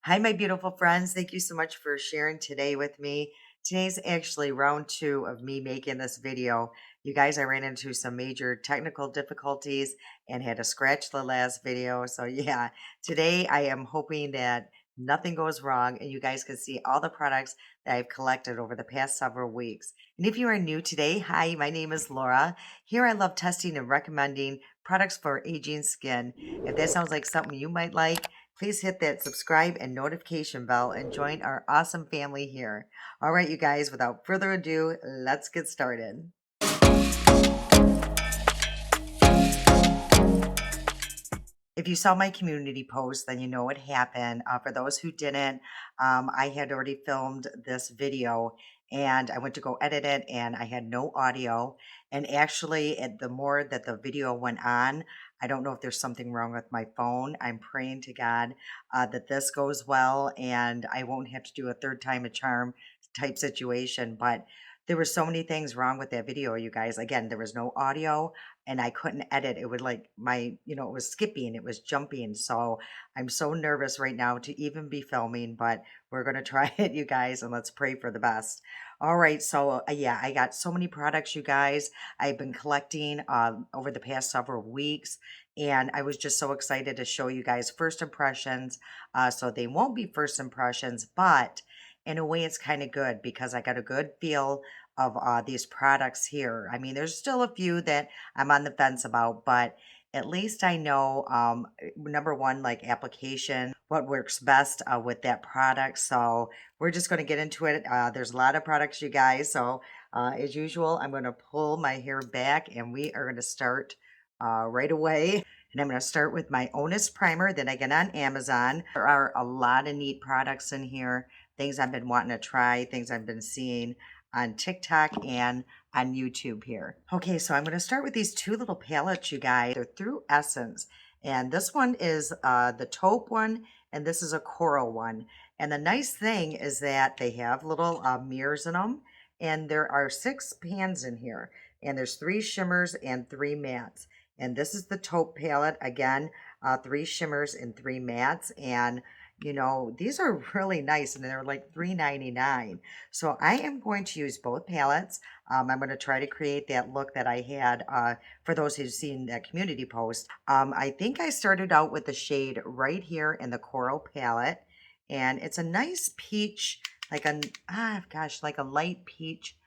Hi, my beautiful friends. Thank you so much for sharing today with me. Today's actually round two of me making this video. You guys, I ran into some major technical difficulties and had to scratch the last video. So, yeah, today I am hoping that nothing goes wrong and you guys can see all the products that I've collected over the past several weeks. And if you are new today, hi, my name is Laura. Here I love testing and recommending products for aging skin. If that sounds like something you might like, please hit that subscribe and notification bell and join our awesome family here. All right, you guys, without further ado, let's get started. If you saw my community post, then you know what happened. For those who didn't, I had already filmed this video and I went to go edit it and I had no audio. And actually, the more that the video went on, I don't know if there's something wrong with my phone. I'm praying to God that this goes well and I won't have to do a third time a charm type situation. But there were so many things wrong with that video, you guys. Again, there was no audio and I couldn't edit. It would like it was skipping, it was jumping. So I'm so nervous right now to even be filming, but we're going to try it, you guys, and let's pray for the best. All right. So, yeah, I got so many products, you guys. I've been collecting over the past several weeks, and I was just so excited to show you guys first impressions. So they won't be first impressions, but in a way, it's kind of good because I got a good feel of these products here. I mean, there's still a few that I'm on the fence about, but at least I know number one, like application, what works best with that product. So we're just going to get into it. There's a lot of products, you guys. So as usual, I'm going to pull my hair back and we are going to start right away. And I'm going to start with my Onus primer that I get on Amazon. There are a lot of neat products in here, things I've been wanting to try, things I've been seeing on TikTok and on YouTube here. Okay, so I'm going to start with these two little palettes, you guys. They're through Essence. And this one is the taupe one, and this is a coral one. And the nice thing is that they have little mirrors in them, and there are 6 pans in here. And there's 3 shimmers and 3 mattes. And this is the taupe palette. Again, 3 shimmers and 3 mattes. And these are really nice and they're like $3.99. So I am going to use both palettes. I'm going to try to create that look that I had for those who've seen that community post. I think I started out with the shade right here in the coral palette, and it's a nice peach, like like a light peach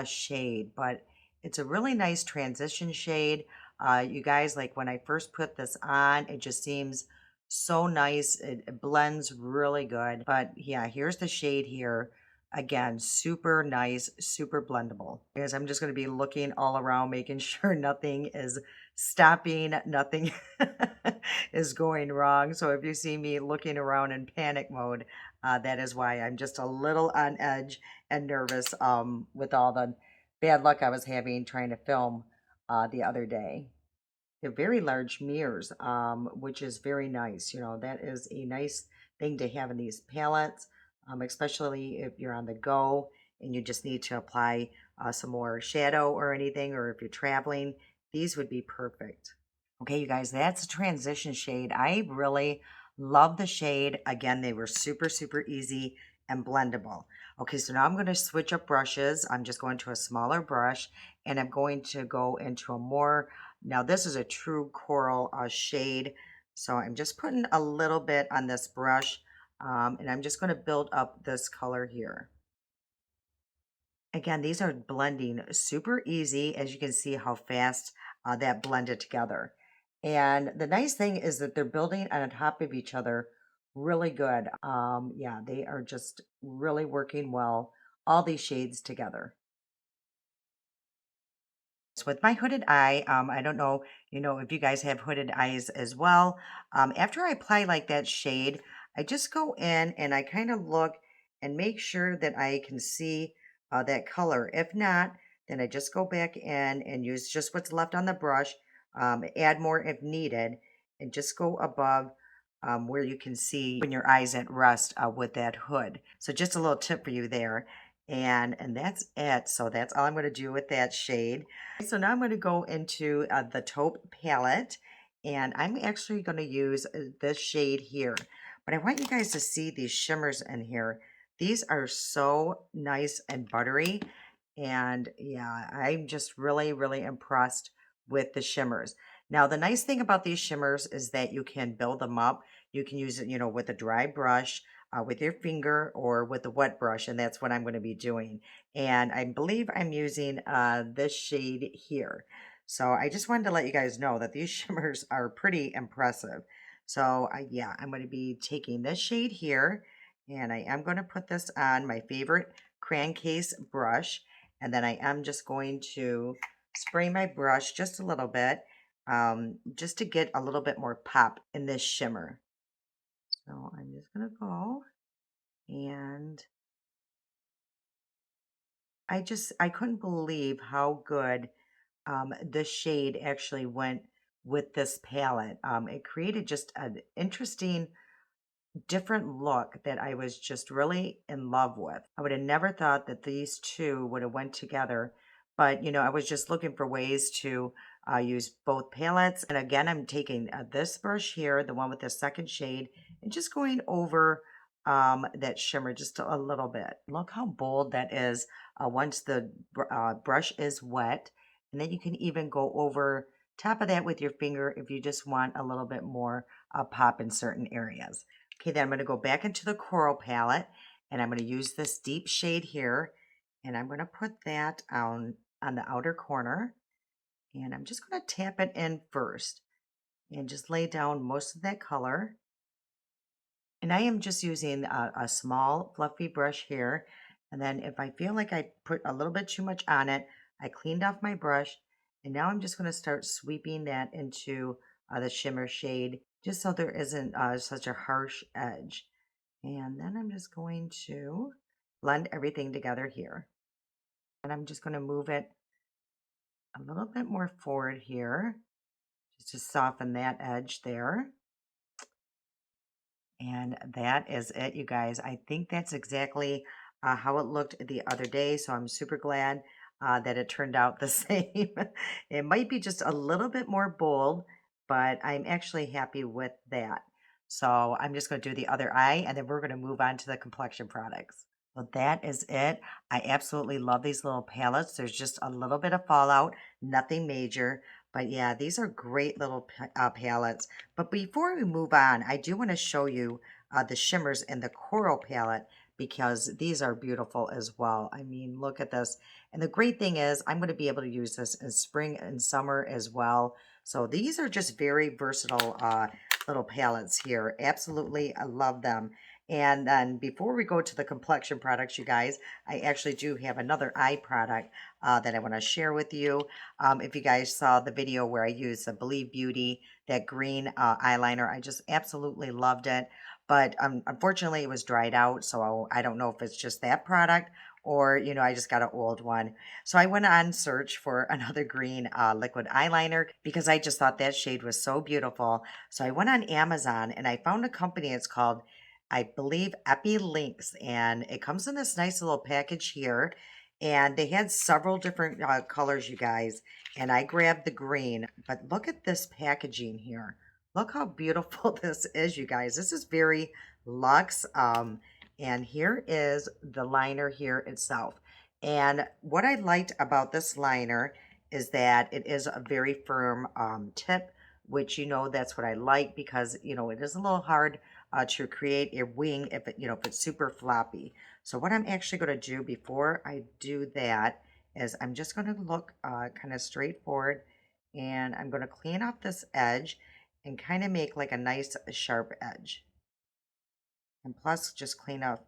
shade, but it's a really nice transition shade. You guys, like when I first put this on, it just seems so nice. It blends really good. But yeah, here's the shade here. Again, super nice, super blendable. Because I'm just going to be looking all around, making sure nothing is stopping, nothing is going wrong. So if you see me looking around in panic mode, that is why I'm just a little on edge and nervous with all the bad luck I was having trying to film the other day. They're very large mirrors, which is very nice. That is a nice thing to have in these palettes, especially if you're on the go and you just need to apply some more shadow or anything, or if you're traveling, these would be perfect. Okay, you guys, that's a transition shade. I really love the shade. Again, they were super, super easy and blendable. Okay, so now I'm going to switch up brushes. I'm just going to a smaller brush and I'm going to go into a more, now this is a true coral shade. So I'm just putting a little bit on this brush and I'm just going to build up this color here. Again, these are blending super easy, as you can see how fast that blended together. And the nice thing is that they're building on top of each other really good. Yeah, they are just really working well, all these shades together. So with my hooded eye, I don't know, if you guys have hooded eyes as well. After I apply like that shade, I just go in and I kind of look and make sure that I can see that color. If not, then I just go back in and use just what's left on the brush, add more if needed, and just go above where you can see when your eyes at rest with that hood. So just a little tip for you there. And that's it. So that's all I'm going to do with that shade. So now I'm going to go into the taupe palette and I'm actually going to use this shade here. But I want you guys to see these shimmers in here. These are so nice and buttery. And yeah, I'm just really, really impressed with the shimmers. Now, the nice thing about these shimmers is that you can build them up. You can use it, with a dry brush, with your finger, or with a wet brush. And that's what I'm going to be doing. And I believe I'm using this shade here. So I just wanted to let you guys know that these shimmers are pretty impressive. So yeah, I'm going to be taking this shade here, and I am going to put this on my favorite crayon case brush. And then I am just going to spray my brush just a little bit, just to get a little bit more pop in this shimmer. So I'm just going to go, and I couldn't believe how good this shade actually went with this palette. It created just an interesting different look that I was just really in love with. I would have never thought that these two would have went together, but I was just looking for ways to use both palettes. And again, I'm taking this brush here, the one with the second shade, and just going over that shimmer just a little bit. Look how bold that is once the brush is wet. And then you can even go over top of that with your finger if you just want a little bit more pop in certain areas. Okay, then I'm going to go back into the coral palette, and I'm going to use this deep shade here, and I'm going to put that on the outer corner, and I'm just going to tap it in first and just lay down most of that color. And I am just using a small fluffy brush here. And then if I feel like I put a little bit too much on it, I cleaned off my brush. And now I'm just going to start sweeping that into the shimmer shade, just so there isn't such a harsh edge. And then I'm just going to blend everything together here. And I'm just going to move it a little bit more forward here, just to soften that edge there. And that is it, you guys. I think that's exactly how it looked the other day. So I'm super glad that it turned out the same. It might be just a little bit more bold, but I'm actually happy with that. So I'm just going to do the other eye, and then we're going to move on to the complexion products. Well, that is it. I absolutely love these little palettes. There's just a little bit of fallout, nothing major. But yeah, these are great little palettes. But before we move on, I do want to show you the shimmers in the coral palette, because these are beautiful as well. I mean, look at this. And the great thing is I'm going to be able to use this in spring and summer as well. So these are just very versatile little palettes here. Absolutely, I love them. And then before we go to the complexion products, you guys, I actually do have another eye product that I want to share with you. If you guys saw the video where I used the Believe Beauty, that green eyeliner, I just absolutely loved it. But unfortunately, it was dried out. So I don't know if it's just that product, or, I just got an old one. So I went on search for another green liquid eyeliner, because I just thought that shade was so beautiful. So I went on Amazon and I found a company. It's called, I believe, Epi Links, and it comes in this nice little package here. And they had several different colors, you guys. And I grabbed the green. But look at this packaging here. Look how beautiful this is, you guys. This is very luxe. And here is the liner here itself. And what I liked about this liner is that it is a very firm tip, which, that's what I like, because, it is a little hard to create a wing if if it's super floppy. So what I'm actually going to do before I do that is I'm just going to look kind of straightforward, and I'm going to clean off this edge and kind of make like a nice sharp edge. And plus just clean up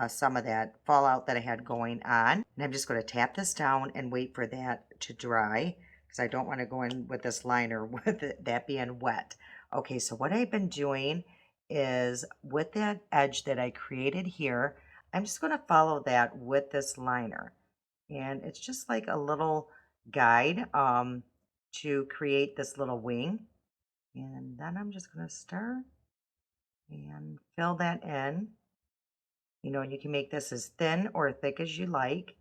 some of that fallout that I had going on. And I'm just going to tap this down and wait for that to dry, because I don't want to go in with this liner with that being wet. Okay, so what I've been doing is, with that edge that I created here, I'm just going to follow that with this liner. And it's just like a little guide to create this little wing. And then I'm just going to start and fill that in. And you can make this as thin or thick as you like.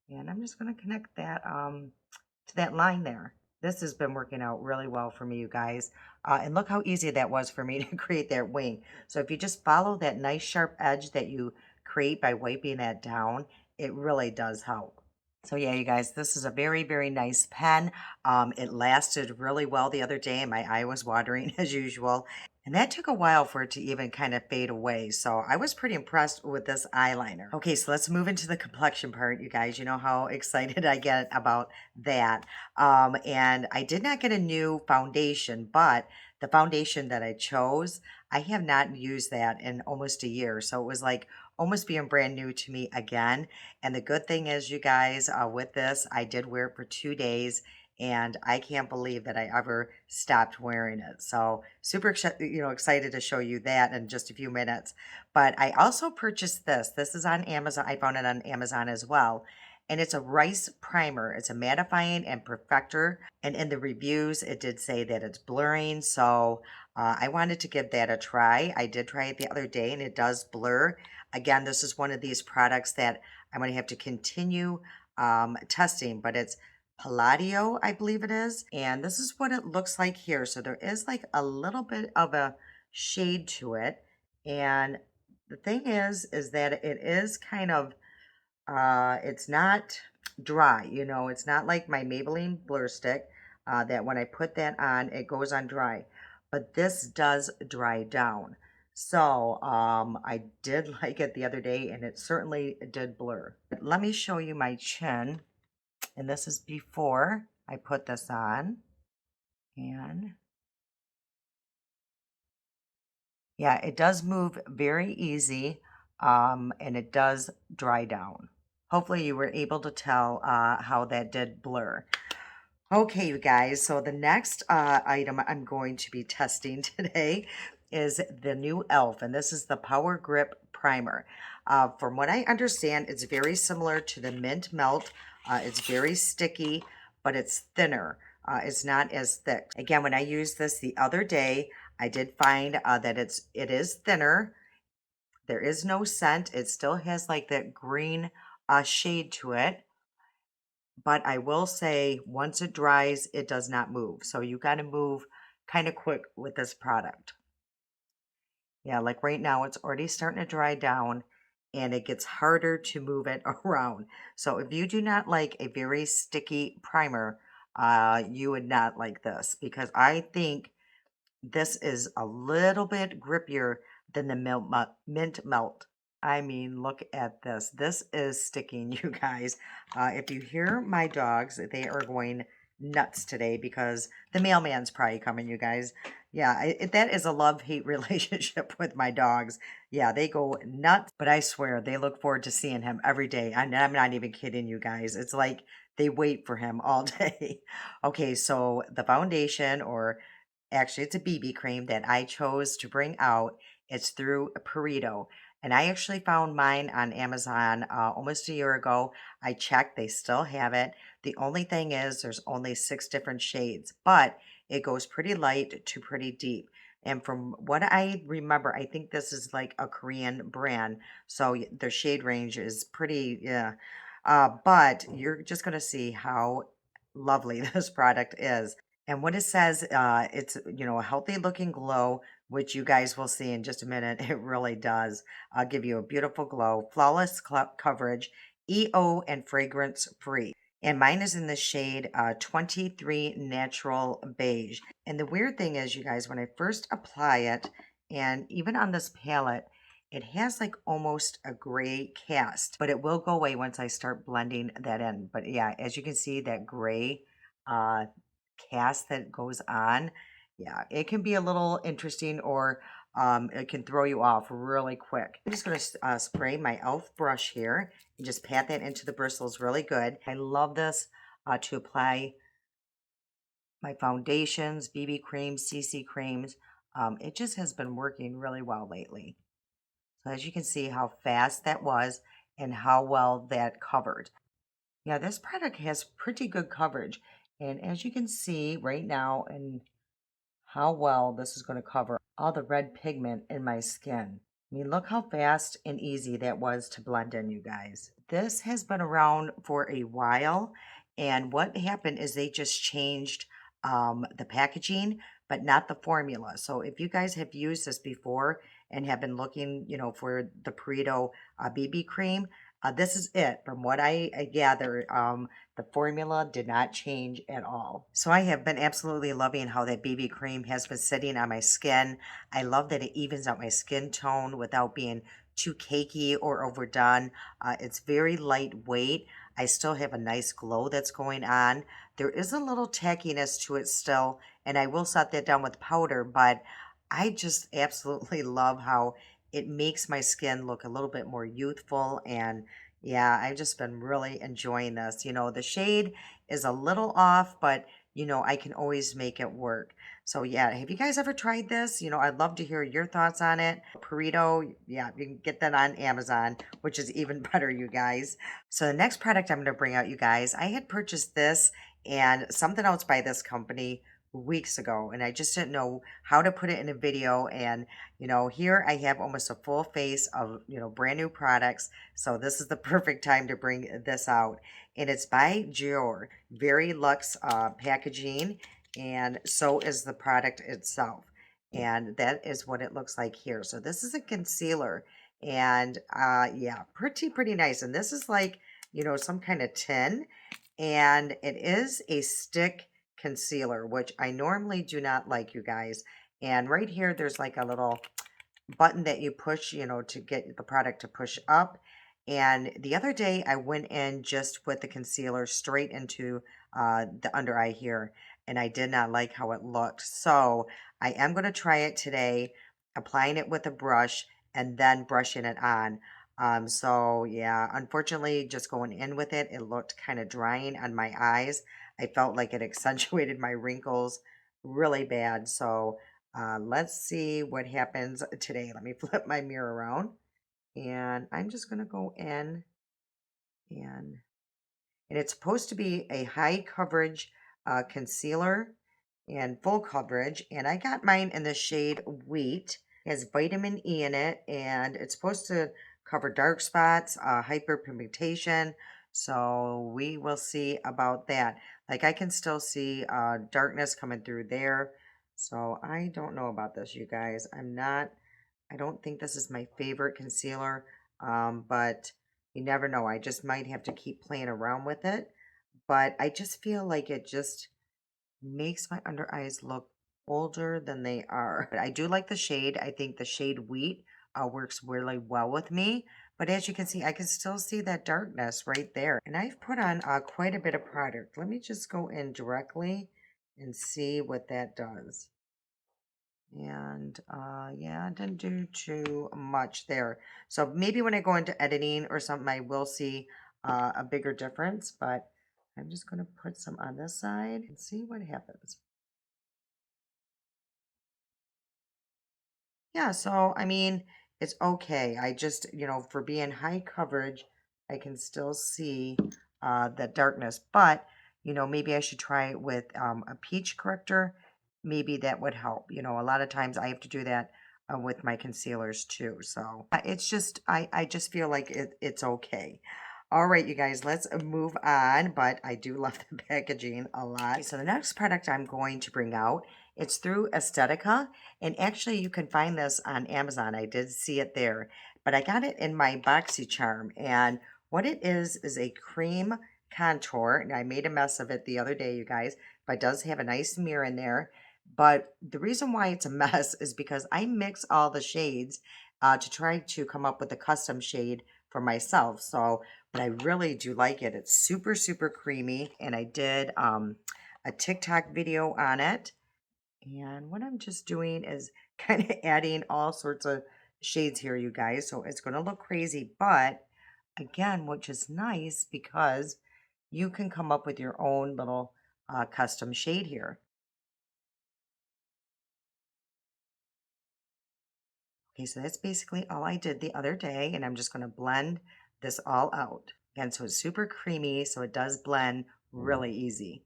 And I'm just going to connect that to that line there. This has been working out really well for me, you guys. And look how easy that was for me to create that wing. So if you just follow that nice sharp edge that you create by wiping that down, it really does help. So yeah, you guys, this is a very, very nice pen. It lasted really well the other day and my eye was watering as usual. And that took a while for it to even kind of fade away. So I was pretty impressed with this eyeliner. Okay, so let's move into the complexion part, you guys. You know how excited I get about that. And I did not get a new foundation, but the foundation that I chose, I have not used that in almost a year. So it was like almost being brand new to me again. And the good thing is, you guys, with this, I did wear it for 2 days, and I can't believe that I ever stopped wearing it. So super, excited to show you that in just a few minutes. But I also purchased this. This is on Amazon. I found it on Amazon as well. And it's a rice primer. It's a mattifying and perfector. And in the reviews, it did say that it's blurring. So I wanted to give that a try. I did try it the other day and it does blur. Again, this is one of these products that I'm going to have to continue testing, but it's Palladio, I believe it is. And this is what it looks like here. So there is like a little bit of a shade to it. And the thing is that it is kind of, it's not dry, it's not like my Maybelline Blur Stick that when I put that on, it goes on dry. But this does dry down. So I did like it the other day and it certainly did blur. Let me show you my chin. And this is before I put this on. And yeah, it does move very easy and it does dry down. Hopefully you were able to tell how that did blur. Okay, you guys, so the next item I'm going to be testing today is the new e.l.f. and this is the Power Grip Primer. From what I understand, it's very similar to the Mint Melt. It's very sticky, but it's thinner. It's not as thick. Again, when I used this the other day, I did find that it is thinner. There is no scent. It still has like that green shade to it. But I will say once it dries, it does not move. So you got to move kind of quick with this product. Yeah, like right now it's already starting to dry down and it gets harder to move it around. So if you do not like a very sticky primer, you would not like this because I think this is a little bit grippier than the mint melt. I mean, look at this. This is sticking, you guys. If you hear my dogs, they are going nuts today because the mailman's probably coming, you guys. Yeah, that is a love-hate relationship with my dogs. Yeah, they go nuts, but I swear they look forward to seeing him every day. And I'm not even kidding you guys. It's like they wait for him all day. Okay, so the foundation, or actually it's a BB cream that I chose to bring out. It's through Perito. And I actually found mine on Amazon almost a year ago. I checked, they still have it. The only thing is there's only 6 different shades, but it goes pretty light to pretty deep. And from what I remember, I think this is like a Korean brand. So their shade range is pretty, yeah. But you're just going to see how lovely this product is. And what it says, it's, a healthy looking glow, which you guys will see in just a minute. It really does give you a beautiful glow, flawless coverage, EO and fragrance free. And mine is in the shade 23 Natural Beige. And the weird thing is, you guys, when I first apply it, and even on this palette, it has like almost a gray cast, but it will go away once I start blending that in. But yeah, as you can see, that gray uh, cast that goes on, yeah, it can be a little interesting or it can throw you off really quick. I'm just going to spray my e.l.f. brush here and just pat that into the bristles really good. I love this to apply my foundations, BB creams, CC creams. It just has been working really well lately. So as you can see how fast that was and how well that covered. Yeah, this product has pretty good coverage. And as you can see right now and how well this is going to cover all the red pigment in my skin. I mean, look how fast and easy that was to blend in, you guys. This has been around for a while, And what happened is they just changed the packaging, but not the formula. So if you guys have used this before and have been looking, for the Perito BB cream, this is it. From what I gather, the formula did not change at all. So I have been absolutely loving how that BB cream has been sitting on my skin. I love that it evens out my skin tone without being too cakey or overdone. It's very lightweight. I still have a nice glow that's going on. There is a little tackiness to it still, and I will set that down with powder, but I just absolutely love how it makes my skin look a little bit more youthful. And yeah, I've just been really enjoying this. The shade is a little off, but I can always make it work. So yeah, have you guys ever tried this? I'd love to hear your thoughts on it. Burrito, yeah, you can get that on Amazon, which is even better, you guys. So the next product I'm going to bring out, you guys, I had purchased this and something else by this company weeks ago, and I just didn't know how to put it in a video. And here I have almost a full face of brand new products. So this is the perfect time to bring this out, and it's by Dior. Very luxe packaging, and so is the product itself. And that is what it looks like here. So this is a concealer, and yeah, pretty nice. And this is like some kind of tin, and it is a stick concealer, which I normally do not like, you guys. And right here, there's like a little button that you push, to get the product to push up. And the other day, I went in just with the concealer straight into the under eye here, and I did not like how it looked. So I am going to try it today, applying it with a brush and then brushing it on. So yeah, unfortunately, just going in with it, it looked kind of drying on my eyes. I felt like it accentuated my wrinkles really bad. So let's see what happens today. Let me flip my mirror around, and I'm just going to go in, and it's supposed to be a high coverage concealer and full coverage. And I got mine in the shade Wheat. It has vitamin E in it, and it's supposed to cover dark spots, hyperpigmentation. So we will see about that. Like I can still see darkness coming through there. So I don't know about this, you guys. I don't think this is my favorite concealer, but you never know. I just might have to keep playing around with it. But I just feel like it just makes my under eyes look older than they are. But I do like the shade. I think the shade Wheat works really well with me. But as you can see, I can still see that darkness right there. And I've put on quite a bit of product. Let me just go in directly and see what that does. And yeah, I didn't do too much there. So maybe when I go into editing or something, I will see a bigger difference. But I'm just going to put some on this side and see what happens. Yeah, so I mean, it's okay. I just, for being high coverage, I can still see the darkness. But, maybe I should try it with a peach corrector. Maybe that would help. A lot of times I have to do that with my concealers too. So it's just, I just feel like it's okay. All right, you guys, let's move on. But I do love the packaging a lot. Okay, so the next product I'm going to bring out, it's through Estetica. And actually, you can find this on Amazon. I did see it there, but I got it in my BoxyCharm. And what it is a cream contour. And I made a mess of it the other day, you guys, but it does have a nice mirror in there. But the reason why it's a mess is because I mix all the shades to try to come up with a custom shade for myself. So, but I really do like it. It's super creamy, and I did a TikTok video on it. And what I'm just doing is kind of adding all sorts of shades here, you guys. So it's going to look crazy, but again, which is nice because you can come up with your own little custom shade here. Okay, so that's basically all I did the other day, and I'm just going to blend this all out. Again, so it's super creamy, so it does blend really easy.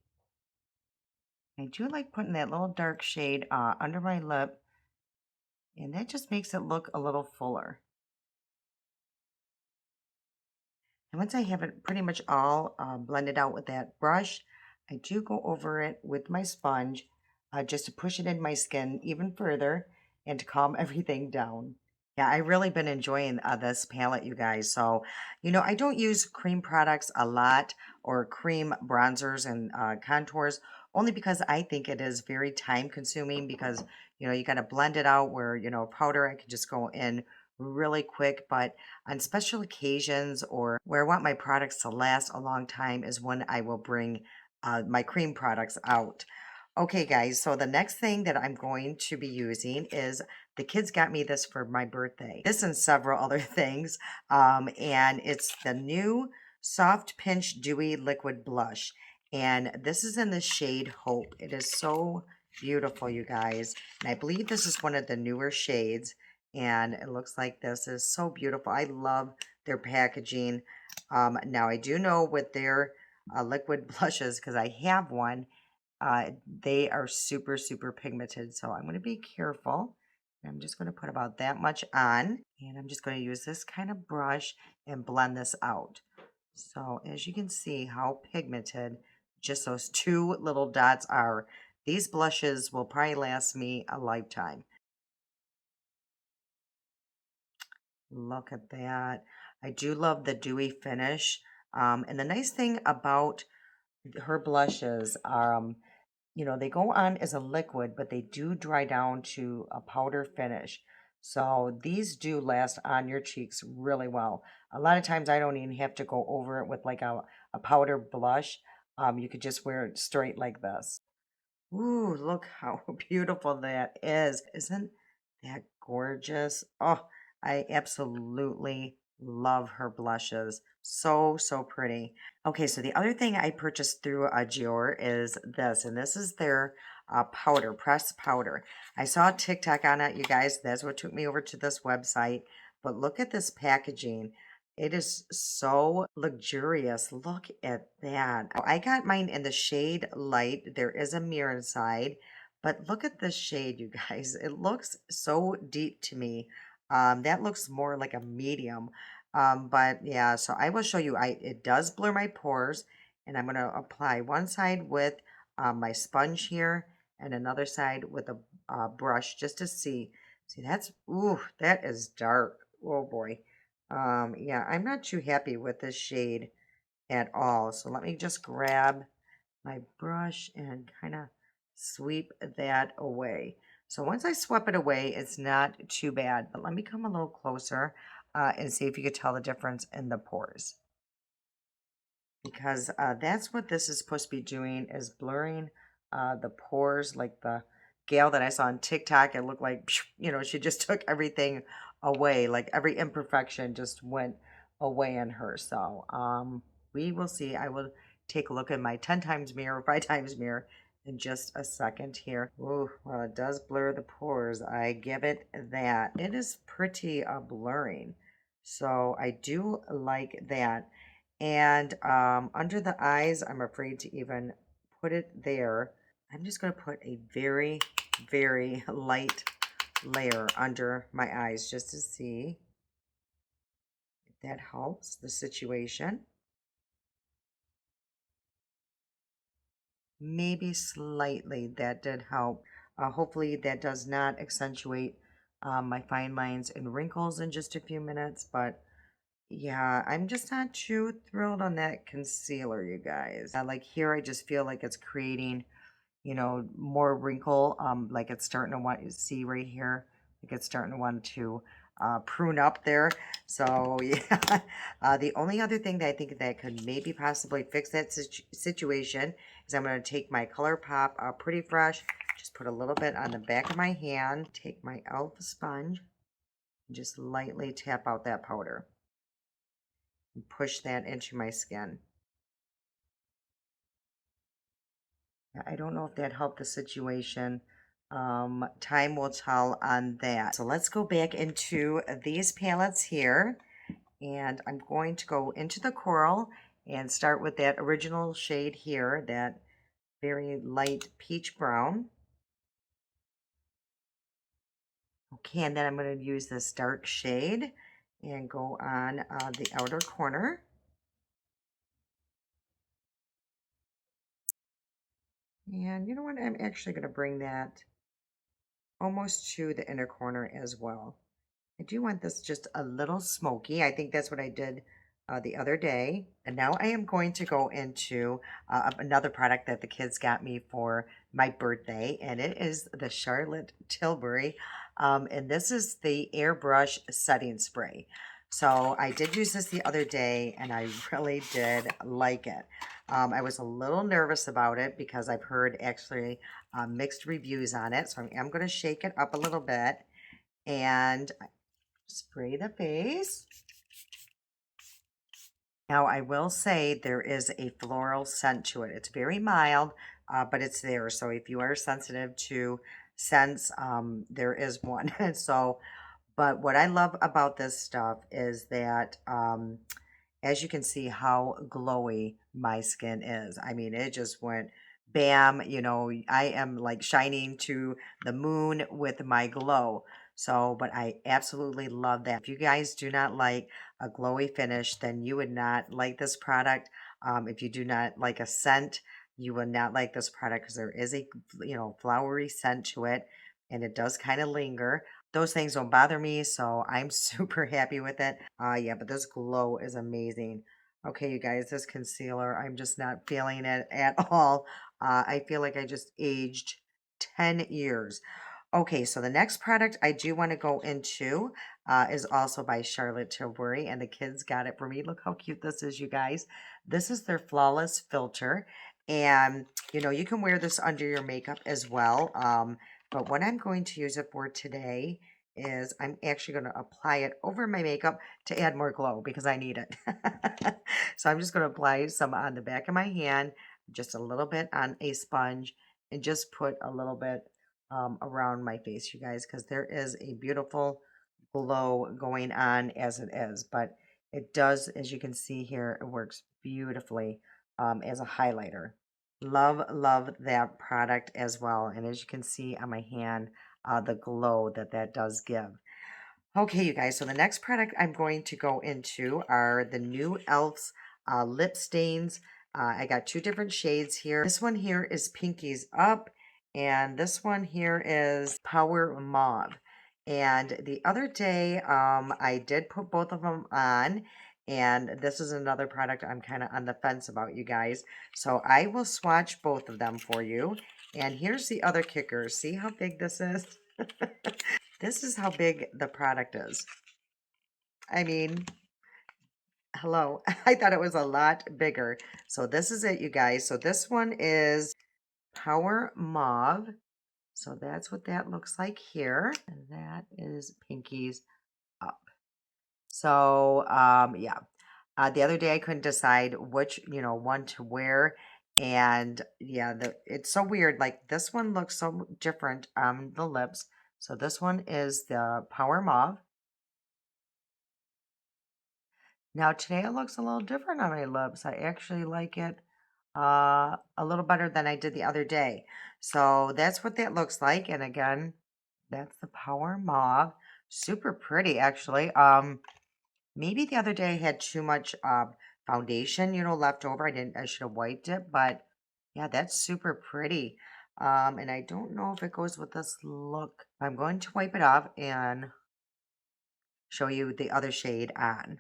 I do like putting that little dark shade under my lip, and that just makes it look a little fuller. And once I have it pretty much all blended out with that brush, I do go over it with my sponge just to push it in my skin even further and to calm everything down. Yeah, I really been enjoying this palette, you guys. So, I don't use cream products a lot or cream bronzers and contours only because I think it is very time consuming because, you got to blend it out where, powder I can just go in really quick. But on special occasions or where I want my products to last a long time is when I will bring my cream products out. Okay, guys, so the next thing that I'm going to be using is the kids got me this for my birthday. This and several other things. And it's the new Soft Pinch Dewy Liquid Blush. And this is in the shade Hope. It is so beautiful, you guys. And I believe this is one of the newer shades. And it looks like this is so beautiful. I love their packaging. Now, I do know with their liquid blushes, because I have one, they are super, super pigmented. So I'm going to be careful. I'm just going to put about that much on. And I'm just going to use this kind of brush and blend this out. So as you can see how pigmented just those two little dots are. These blushes will probably last me a lifetime. Look at that. I do love the dewy finish. And the nice thing about her blushes are they go on as a liquid, but they do dry down to a powder finish. So these do last on your cheeks really well. A lot of times I don't even have to go over it with like a powder blush. You could just wear it straight like this. Ooh, look how beautiful that is. Isn't that gorgeous? Oh, I absolutely love her blushes. So, so pretty. Okay, so the other thing I purchased through Dior is this, and this is their powder, pressed powder. I saw a TikTok on it, you guys. That's what took me over to this website. But look at this packaging. It is so luxurious. Look at that. I got mine in the shade light. There is a mirror inside, but look at this shade, you guys. It looks so deep to me. That looks more like a medium. But yeah, so I will show you. It does blur my pores, and I'm gonna apply one side with my sponge here, and another side with a brush just to see. See, that's ooh, that is dark. Oh boy. Yeah, I'm not too happy with this shade at all. So let me just grab my brush and kind of sweep that away. So once I sweep it away, it's not too bad. But let me come a little closer and see if you could tell the difference in the pores. Because that's what this is supposed to be doing is blurring the pores like the gal that I saw on TikTok. It looked like, she just took everything away. Like every imperfection just went away in her. So we will see. I will take a look at my 10 times mirror, 5 times mirror in just a second here. Ooh, well, it does blur the pores. I give it that. It is pretty blurring. So I do like that. And under the eyes, I'm afraid to even put it there. I'm just going to put a very, very light layer under my eyes just to see if that helps the situation. Maybe slightly that did help. Hopefully that does not accentuate my fine lines and wrinkles in just a few minutes, but yeah, I'm just not too thrilled on that concealer, you guys. Like here, I just feel like it's creating, more wrinkle. Like it's starting to want, you see right here, like it's starting to want to prune up there. So yeah, the only other thing that I think that could maybe possibly fix that situation is I'm going to take my ColourPop Pretty Fresh, just put a little bit on the back of my hand, take my e.l.f. sponge, and just lightly tap out that powder and push that into my skin. I don't know if that helped the situation. Time will tell on that. So let's go back into these palettes here. And I'm going to go into the coral and start with that original shade here, that very light peach brown. Okay, and then I'm going to use this dark shade and go on the outer corner. And you know what? I'm actually going to bring that almost to the inner corner as well. I do want this just a little smoky. I think that's what I did the other day. And now I am going to go into another product that the kids got me for my birthday, and it is the Charlotte Tilbury. And this is the airbrush setting spray. So I did use this the other day, and I really did like it. I was a little nervous about it because I've heard actually mixed reviews on it. So I am going to shake it up a little bit and spray the face. Now, I will say there is a floral scent to it. It's very mild, but it's there. So if you are sensitive to scents, there is one. So, but what I love about this stuff is that as you can see how glowy my skin is. I mean, it just went bam, I am like shining to the moon with my glow. So, but I absolutely love that. If you guys do not like a glowy finish, then you would not like this product. If you do not like a scent, you will not like this product because there is a, flowery scent to it and it does kind of linger. Those things don't bother me, so I'm super happy with it. Yeah, but this glow is amazing. Okay, you guys, this concealer, I'm just not feeling it at all. I feel like I just aged 10 years. Okay, so the next product I do want to go into is also by Charlotte Tilbury, and the kids got it for me. Look how cute this is, you guys. This is their Flawless Filter, and you can wear this under your makeup as well. But what I'm going to use it for today is I'm actually going to apply it over my makeup to add more glow because I need it. So I'm just going to apply some on the back of my hand, just a little bit on a sponge, and just put a little bit around my face, you guys, because there is a beautiful glow going on as it is. But it does, as you can see here, it works beautifully as a highlighter. Love, love that product as well. And as you can see on my hand, the glow that that does give. Okay, you guys, so the next product I'm going to go into are the new e.l.f.'s lip stains. I got two different shades here. This one here is Pinkies Up, and this one here is Power Mauve. And the other day, I did put both of them on, and this is another product I'm kind of on the fence about, you guys. So I will swatch both of them for you. And here's the other kicker. See how big this is? This is how big the product is. I mean, hello. I thought it was a lot bigger. So this is it, you guys. So this one is Power Mauve. So that's what that looks like here. And that is Pinkies Up. So, yeah. The other day I couldn't decide which, one to wear. And yeah, it's so weird. Like this one looks so different on the lips. So this one is the Power Mauve. Now today it looks a little different on my lips. I actually like it a little better than I did the other day. So that's what that looks like. And again, that's the Power Mauve. Super pretty actually. Maybe the other day I had too much foundation, left over. I should have wiped it, but yeah, that's super pretty. And I don't know if it goes with this look. I'm going to wipe it off and show you the other shade on.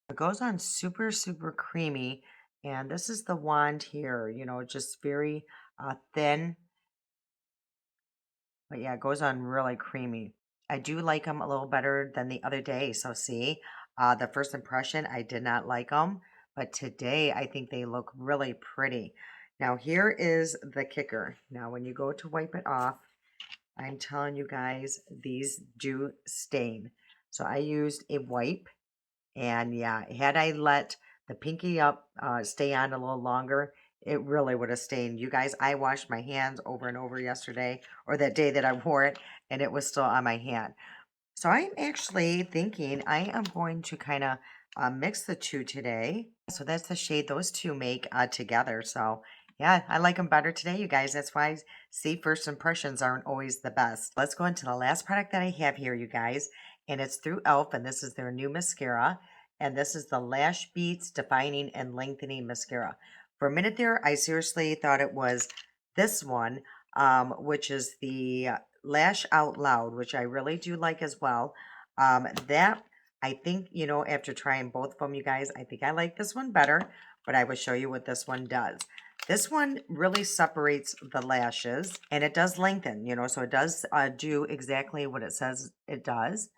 It goes on super, super creamy. And this is the wand here, just very thin. But yeah, it goes on really creamy. I do like them a little better than the other day. So see, the first impression, I did not like them. But today, I think they look really pretty. Now, here is the kicker. Now, when you go to wipe it off, I'm telling you guys, these do stain. So I used a wipe. And yeah, had I let the pinky up stay on a little longer, it really would have stained. You guys, I washed my hands over and over yesterday, or that day that I wore it, and it was still on my hand. So I'm actually thinking I am going to kind of mix the two today. So that's the shade those two make together. So yeah, I like them better today, you guys. That's why, see, first impressions aren't always the best. Let's go into the last product that I have here, you guys. And it's through e.l.f. And this is their new mascara. And this is the Lash Beats Defining and Lengthening Mascara. For a minute there, I seriously thought it was this one, which is the Lash Out Loud, which I really do like as well. That I think, after trying both of them, you guys, I think I like this one better, but I will show you what this one does. This one really separates the lashes and it does lengthen, so it does do exactly what it says it does.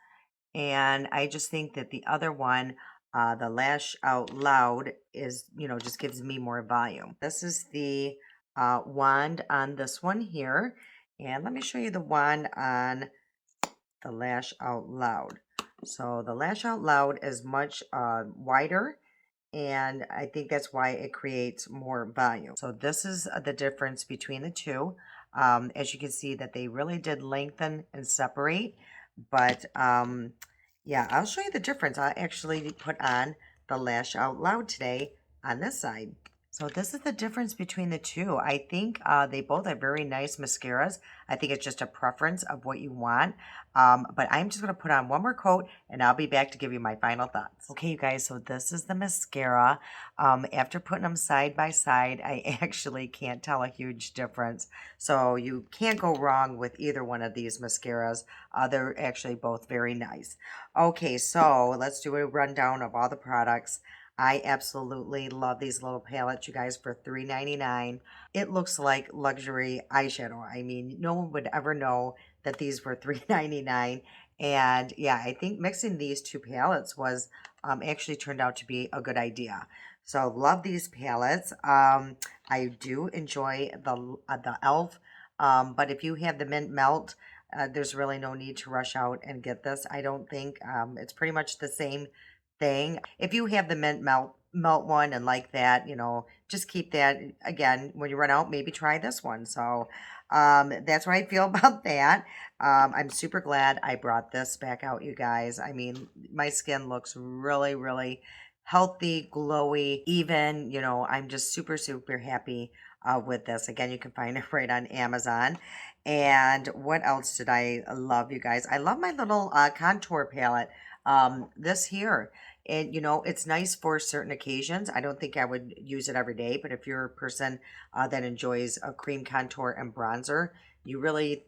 And I just think that the other one, the Lash Out Loud, is, just gives me more volume. This is the wand on this one here. And let me show you the wand on the Lash Out Loud. So the Lash Out Loud is much wider, and I think that's why it creates more volume. So this is the difference between the two. As you can see that they really did lengthen and separate, but yeah, I'll show you the difference. I actually put on the Lash Out Loud today on this side. So this is the difference between the two. I think they both are very nice mascaras. I think it's just a preference of what you want. But I'm just going to put on one more coat and I'll be back to give you my final thoughts. Okay, you guys, so this is the mascara. After putting them side by side, I actually can't tell a huge difference. So you can't go wrong with either one of these mascaras. They're actually both very nice. Okay, so let's do a rundown of all the products. I absolutely love these little palettes, you guys, for $3.99. It looks like luxury eyeshadow. I mean, no one would ever know that these were $3.99. And yeah, I think mixing these two palettes was actually turned out to be a good idea. So love these palettes. I do enjoy the e.l.f. But if you have the mint melt, there's really no need to rush out and get this. I don't think it's pretty much the same thing. If you have the mint melt one and like that, just keep that. Again, when you run out, maybe try this one. So that's what I feel about that. I'm super glad I brought this back out, you guys. I mean, my skin looks really, really healthy, glowy, even, I'm just super, super happy with this. Again, you can find it right on Amazon. And what else did I love, you guys? I love my little contour palette. This here, and it's nice for certain occasions. I don't think I would use it every day, but if you're a person that enjoys a cream contour and bronzer, you really,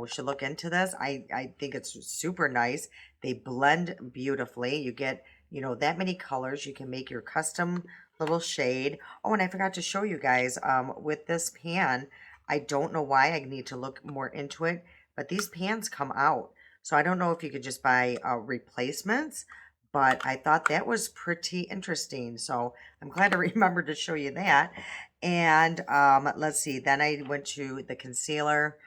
should look into this. I think it's super nice. They blend beautifully. You get, that many colors. You can make your custom little shade. Oh, and I forgot to show you guys, with this pan, I don't know why. I need to look more into it, but these pans come out. So I don't know if you could just buy replacements, but I thought that was pretty interesting. So I'm glad I remembered to show you that. And let's see, then I went to the concealer.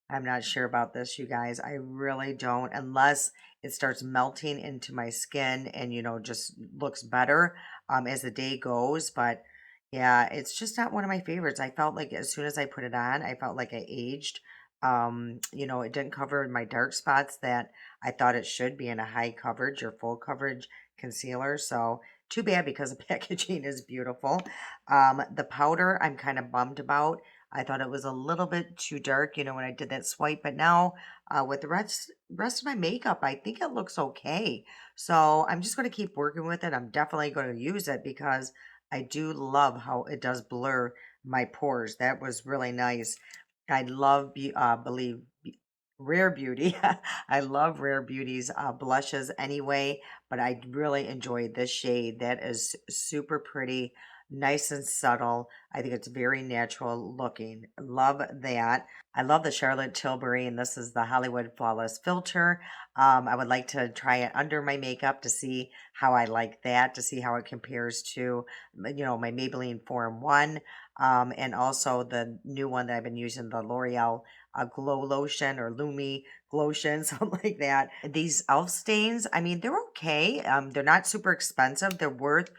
I'm not sure about this, you guys. I really don't, unless it starts melting into my skin and, just looks better as the day goes. But yeah, it's just not one of my favorites. I felt like as soon as I put it on, I felt like I aged. It didn't cover my dark spots that I thought it should be in a high coverage or full coverage concealer. So too bad because the packaging is beautiful. The powder I'm kind of bummed about. I thought it was a little bit too dark, when I did that swipe, but now with the rest of my makeup, I think it looks okay. So I'm just going to keep working with it. I'm definitely going to use it because I do love how it does blur my pores. That was really nice. I love, Rare Beauty. I love Rare Beauty's blushes anyway, but I really enjoyed this shade. That is super pretty, nice and subtle. I think it's very natural looking. Love that. I love the Charlotte Tilbury, and this is the Hollywood Flawless Filter. I would like to try it under my makeup to see how I like that, to see how it compares to, my Maybelline 4-in-1, and also the new one that I've been using, the L'Oreal Glow Lotion or Lumi Glotion, something like that. These elf stains, I mean, they're okay. They're not super expensive. They're worth,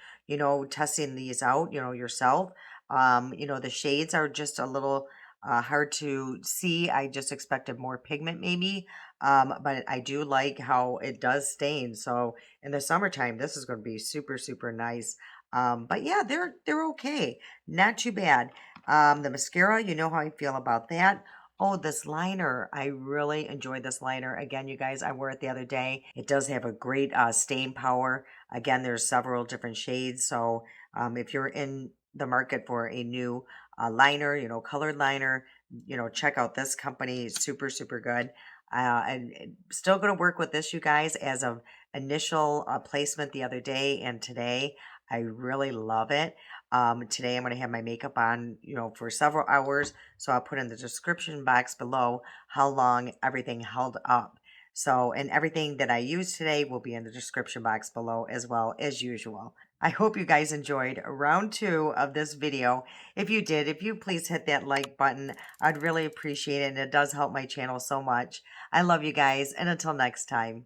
testing these out, yourself. The shades are just a little hard to see. I just expected more pigment maybe. But I do like how it does stain. So in the summertime, this is going to be super, super nice. But yeah, they're okay. Not too bad. The mascara, you know how I feel about that. Oh, this liner. I really enjoy this liner. Again, you guys, I wore it the other day. It does have a great stain power. Again, there's several different shades. So if you're the market for a new liner, colored liner, check out this company. Super, super good. And still going to work with this, you guys, as of initial placement the other day and today. I really love it. Today I'm going to have my makeup on, for several hours. So I'll put in the description box below how long everything held up. So, and everything that I used today will be in the description box below as well as usual. I hope you guys enjoyed round 2 of this video. If you did, if you please hit that like button, I'd really appreciate it, and it does help my channel so much. I love you guys, and until next time.